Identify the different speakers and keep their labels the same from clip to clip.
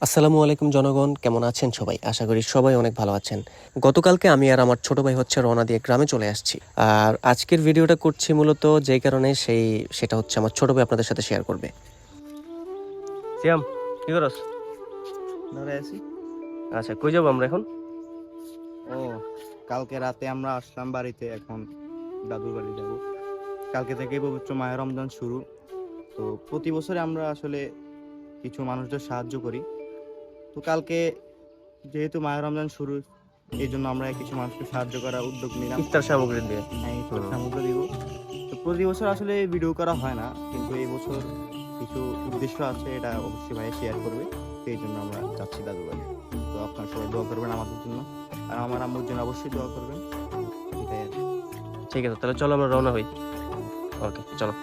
Speaker 1: আসসালামু আলাইকুম জনগণ, কেমন আছেন সবাই? আশা করি সবাই অনেক ভালো আছেন। গতকালকে আমি আর আমার ছোট ভাই হচ্ছে রওনা দিয়ে গ্রামে চলে আসছি। আর আজকের ভিডিওটা করছি মূলত যেই কারণে সেটা হচ্ছে আমার ছোট ভাই আপনাদের সাথে শেয়ার করবে। সিয়াম, কি করস?
Speaker 2: দাঁড়ায় আছি।
Speaker 1: আচ্ছা, কই যাবো আমরা এখন?
Speaker 2: ও, কালকে রাতে আমরা আসলাম বাড়িতে, এখন দাদুর বাড়ি যাব। কালকে থেকে পবিত্র মাহে রমজান শুরু। তো প্রতি বছরে আমরা আসলে কিছু মানুষদের সাহায্য করি। তো কালকে যেহেতু মাহে রমজান শুরু, এই জন্য আমরা কিছু মানুষকে সাহায্য করার উদ্যোগ নিলাম।
Speaker 1: ইফতার সামগ্রী দিয়ে।
Speaker 2: হ্যাঁ, ইফতার সামগ্রী দিব। তো প্রতি বছর আসলে ভিডিও করা হয় না, কিন্তু এই বছর কিছু উদ্দেশ্য আছে, এটা অবশ্যই ভাই শেয়ার করবে। তো এই জন্য আমরা যাচ্ছি দাদুর বাড়ি। তো আপনারা সবাই দোয়া করবেন আমাদের জন্য, আর আমার আম্মুর জন্য অবশ্যই দোয়া করবেন। এটাই আর কি।
Speaker 1: ঠিক আছে, তাহলে চলো আমরা রওনা হই। ওকে, চলো।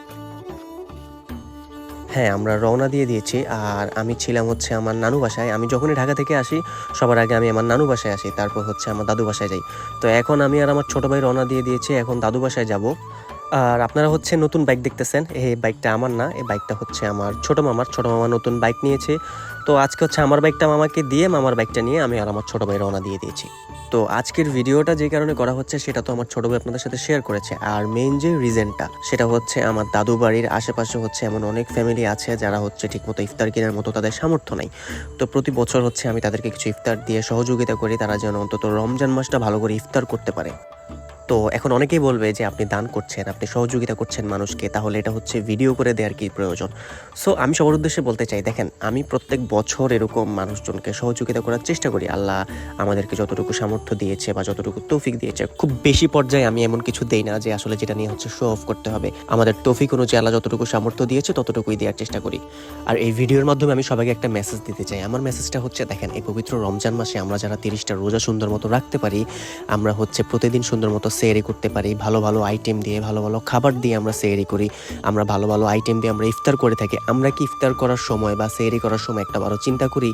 Speaker 1: হ্যাঁ, আমরা রওনা দিয়ে দিয়েছি। আর আমি ছিলাম হচ্ছে আমার নানু বাসায়। আমি যখনই ঢাকা থেকে আসি সবার আগে আমি আমার নানু বাসায় আসি, তারপর হচ্ছে আমার দাদু বাসায় যাই। তো এখন আমি আর আমার ছোট ভাই রওনা দিয়ে দিয়েছি, এখন দাদু বাসায় যাব। আর আপনারা হচ্ছে নতুন বাইক দেখতেছেন, এই বাইকটা আমার না, এই বাইকটা হচ্ছে আমার ছোট মামা নতুন বাইক নিয়েছে। তো আজকে হচ্ছে আমার বাইকটা মামাকে দিয়ে মামার বাইকটা নিয়ে আমি আর আমার ছোট ভাই রওনা দিয়ে দিয়েছি। তো আজকের ভিডিওটা যে কারণে করা হচ্ছে সেটা তো আমার ছোট ভাই আপনাদের সাথে শেয়ার করেছে। আর মেইন যে রিজনটা সেটা হচ্ছে আমার দাদু বাড়ির আশেপাশে হচ্ছে এমন অনেক ফ্যামিলি আছে যারা হচ্ছে ঠিকমতো ইফতার কেনার মতো তাদের সামর্থ্য নাই। তো প্রতি বছর হচ্ছে আমি তাদেরকে কিছু ইফতার দিয়ে সহযোগিতা করি, তারা যেন অন্তত রমজান মাসটা ভালো করে ইফতার করতে পারে। তো এখন অনেকেই বলবে যে আপনি দান করছেন, আপনি সহযোগিতা করছেন মানুষকে, তাহলে এটা হচ্ছে ভিডিও করে দেওয়ার কি প্রয়োজন? সো আমি সবার উদ্দেশ্যে বলতে চাই, দেখেন আমি প্রত্যেক বছর এরকম মানুষজনকে সহযোগিতা করার চেষ্টা করি। আল্লাহ আমাদেরকে যতটুকু সামর্থ্য দিয়েছে বা যতটুকু তৌফিক দিয়েছে, খুব বেশি পর্যায়ে আমি এমন কিছু দেই না যে আসলে যেটা নিয়ে হচ্ছে শো অফ করতে হবে। আমাদের তৌফিক অনুযায়ী আল্লাহ যতটুকু সামর্থ্য দিয়েছে ততটুকুই দেওয়ার চেষ্টা করি। আর এই ভিডিওর মাধ্যমে আমি সবাইকে একটা মেসেজ দিতে চাই। আমার মেসেজটা হচ্ছে, দেখেন এই পবিত্র রমজান মাসে আমরা যারা 30টা রোজা সুন্দর মতো রাখতে পারি, আমরা হচ্ছে প্রতিদিন সুন্দর মতো সেহরি করতে পারি, ভালো ভালো আইটেম দিয়ে, ভালো ভালো খাবার দিয়ে আমরা সেহরি করি, আমরা ভালো ভালো আইটেম দিয়ে আমরা ইফতার করে থাকি। আমরা কি ইফতার করার সময় বা সেহরি করার সময় একটা বারো চিন্তা করি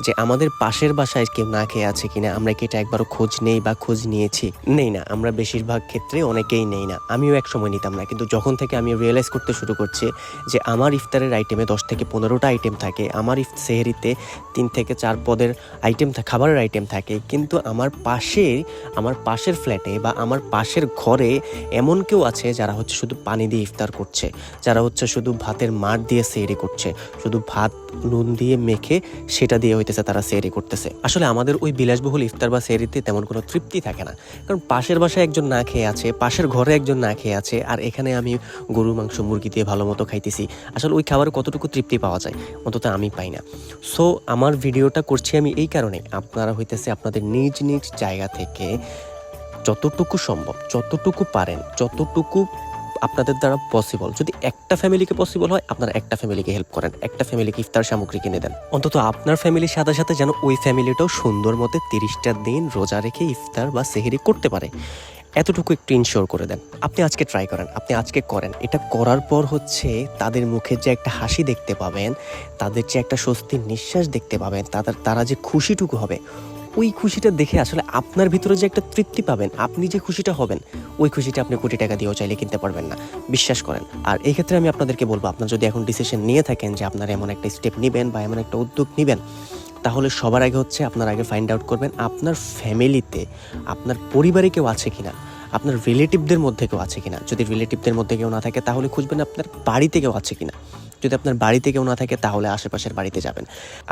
Speaker 1: যে আমাদের পাশের বাসায় কেউ না খেয়ে আছে কিনা? আমরা কি এটা একবারও খোঁজ নেই বা খোঁজ নিয়েছি? নেই না, আমরা বেশিরভাগ ক্ষেত্রে অনেকেই নেই না। আমিও এক সময় নিতাম না, কিন্তু যখন থেকে আমি রিয়েলাইজ করতে শুরু করছি যে আমার ইফতারের আইটেমে 10 থেকে 15টা আইটেম থাকে, আমার সেহরিতে 3 থেকে 4 পদের আইটেম খাবারের আইটেম থাকে, কিন্তু আমার পাশের ফ্ল্যাটে বা আমার পাশের ঘরে এমন কেউ আছে যারা হচ্ছে শুধু পানি দিয়ে ইফতার করছে, যারা হচ্ছে শুধু ভাতের মাড় দিয়ে সেহরি করছে, শুধু ভাত নুন দিয়ে মেখে সেটা দিয়ে হইতেছে তারা সেহরি করতেছে। আসলে আমাদের ওই বিলাসবহুল ইফতার বা সেহরিতে তেমন কোনো তৃপ্তি থাকে না, কারণ পাশের বাসায় একজন না খেয়ে আছে, পাশের ঘরে একজন না খেয়ে আছে, আর এখানে আমি গরু মাংস মুরগি দিয়ে ভালো মতো খাইতেছি। আসলে ওই খাবারে কতটুকু তৃপ্তি পাওয়া যায়? অন্তত আমি পাই না। সো আমার ভিডিওটা করছি আমি এই কারণে, আপনারা হইতেছে আপনাদের নিজ নিজ জায়গা থেকে যতটুকু সম্ভব, যতটুকু পারেন, যতটুকু আপনাদের দ্বারা পসিবল, যদি একটা ফ্যামিলিকে পসিবল হয় আপনারা একটা ফ্যামিলিকে হেল্প করেন, একটা ফ্যামিলিকে ইফতার সামগ্রী কিনে দেন। অন্তত আপনার ফ্যামিলির সাথে সাথে যেন ওই ফ্যামিলিটাও সুন্দর মতো 30টা দিন রোজা রেখে ইফতার বা সেহরি করতে পারে, এতটুকু একটু ইনশিওর করে দেন। আপনি আজকে ট্রাই করেন, আপনি আজকে করেন। এটা করার পর হচ্ছে তাদের মুখে যে একটা হাসি দেখতে পাবেন, তাদের যে একটা স্বস্তির নিঃশ্বাস দেখতে পাবেন, তারা যে খুশিটুকু হবে, ওই খুশিটা দেখে আসলে আপনার ভিতরে যে একটা তৃপ্তি পাবেন, আপনি যে খুশিটা হবেন, ওই খুশিটা আপনি কোটি টাকা দিয়েও চাইলে কিনতে পারবেন না, বিশ্বাস করেন। আর এই ক্ষেত্রে আমি আপনাদেরকে বলবো, আপনার যদি এখন ডিসিশন নিয়ে থাকেন যে আপনারা এমন একটা স্টেপ নেবেন বা এমন একটা উদ্যোগ নেবেন, তাহলে সবার আগে হচ্ছে আপনার আগে ফাইন্ড আউট করবেন আপনার ফ্যামিলিতে, আপনার পরিবারে কেউ আছে কিনা, আপনার রিলেটিভদের মধ্যে কেউ আছে কিনা। যদি রিলেটিভদের মধ্যে কেউ না থাকে তাহলে খুঁজবেন আপনার বাড়িতে কেউ আছে কিনা। যদি আপনার বাড়িতে কেউ না থাকে তাহলে আশেপাশের বাড়িতে যাবেন।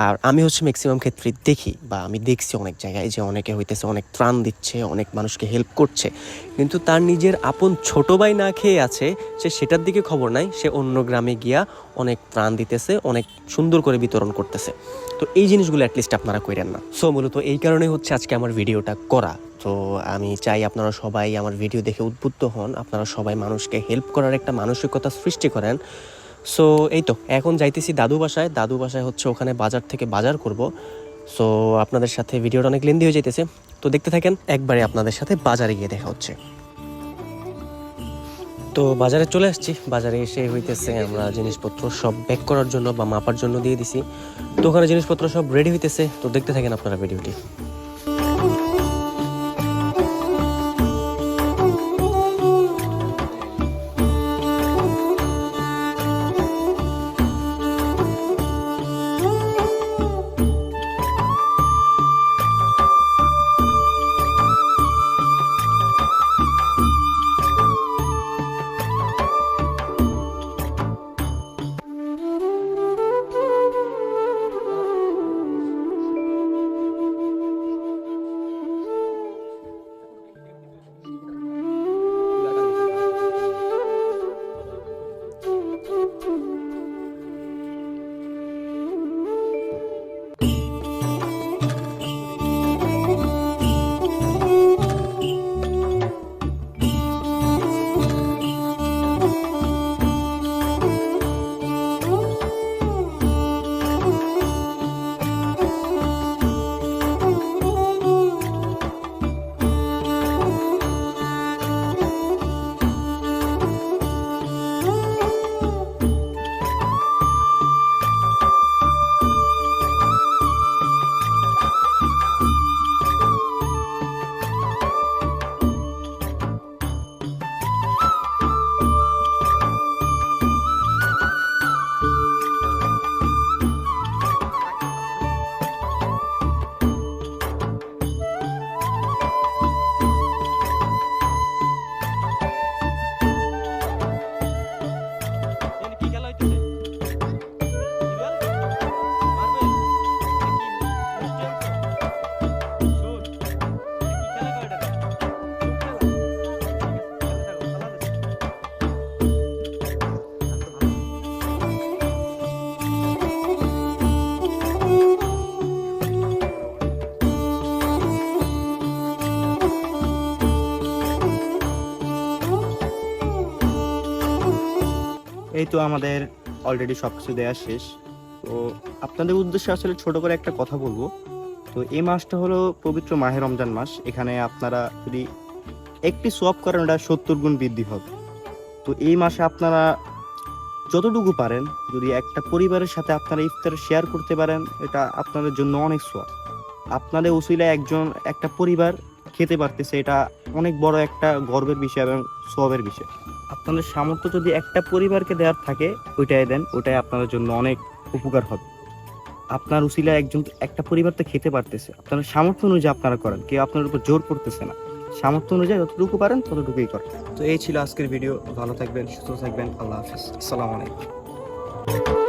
Speaker 1: আর আমি হচ্ছে ম্যাক্সিমাম ক্ষেত্রে দেখি বা আমি দেখছি অনেক জায়গায় যে অনেকে হইতেছে অনেক ত্রাণ দিচ্ছে, অনেক মানুষকে হেল্প করছে, কিন্তু তার নিজের আপন ছোট ভাই না খেয়ে আছে, সে সেটার দিকে খবর নাই, সে অন্য গ্রামে গিয়া অনেক ত্রাণ দিতেছে, অনেক সুন্দর করে বিতরণ করতেছে। তো এই জিনিসগুলো অ্যাটলিস্ট আপনারা করেন না। সো মূলত এই কারণে হচ্ছে আজকে আমার ভিডিওটা করা। তো আমি চাই আপনারা সবাই আমার ভিডিও দেখে উদ্বুদ্ধ হন, আপনারা সবাই মানুষকে হেল্প করার একটা মানসিকতা সৃষ্টি করেন। সো এই তো এখন যাইতেছি দাদু বাসায় হচ্ছে ওখানে বাজার থেকে বাজার করব। সো আপনাদের সাথে ভিডিওটা অনেক লেন্দি হয়ে যাইতেছে, তো দেখতে থাকেন। একবারে আপনাদের সাথে বাজারে গিয়ে দেখা হচ্ছে। তো বাজারে চলে আসছি, বাজারে এসে হইতেছে আমরা জিনিসপত্র সব ব্যাক করার জন্য বা মাপার জন্য দিয়ে দিছি। তো ওখানে জিনিসপত্র সব রেডি হইতেছে, তো দেখতে থাকেন আপনারা ভিডিওটি।
Speaker 2: এই তো আমাদের অলরেডি সব কিছু দেওয়া শেষ। তো আপনাদের উদ্দেশ্যে আসলে ছোট করে একটা কথা বলবো। তো এই মাসটা হলো পবিত্র মাহে রমজান মাস। এখানে আপনারা যদি একটি সোয়াব করেন ওটা 70 গুণ বৃদ্ধি হবে। তো এই মাসে আপনারা যতটুকু পারেন যদি একটা পরিবারের সাথে আপনারা ইফতার শেয়ার করতে পারেন, এটা আপনাদের জন্য অনেক সোয়াব। আপনাদের উসিলায় একটা পরিবার খেতে পারতেছে, এটা অনেক বড় একটা গর্বের বিষয় এবং সোয়াবের বিষয়। আপনাদের সামর্থ্য যদি একটা পরিবারকে দেওয়ার থাকে ওইটাই দেন, ওটাই আপনাদের জন্য অনেক উপকার হবে। আপনার উসিলায় একটা পরিবার তো খেতে পারতেছে, আপনার সামর্থ্য অনুযায়ী আপনারা করেন, কেউ আপনার উপর জোর করতেছে না। সামর্থ্য অনুযায়ী যতটুকু পারেন ততটুকুই করেন। তো এই ছিল আজকের ভিডিও। ভালো থাকবেন, সুস্থ থাকবেন। আল্লাহ হাফিজ, আসসালামু আলাইকুম।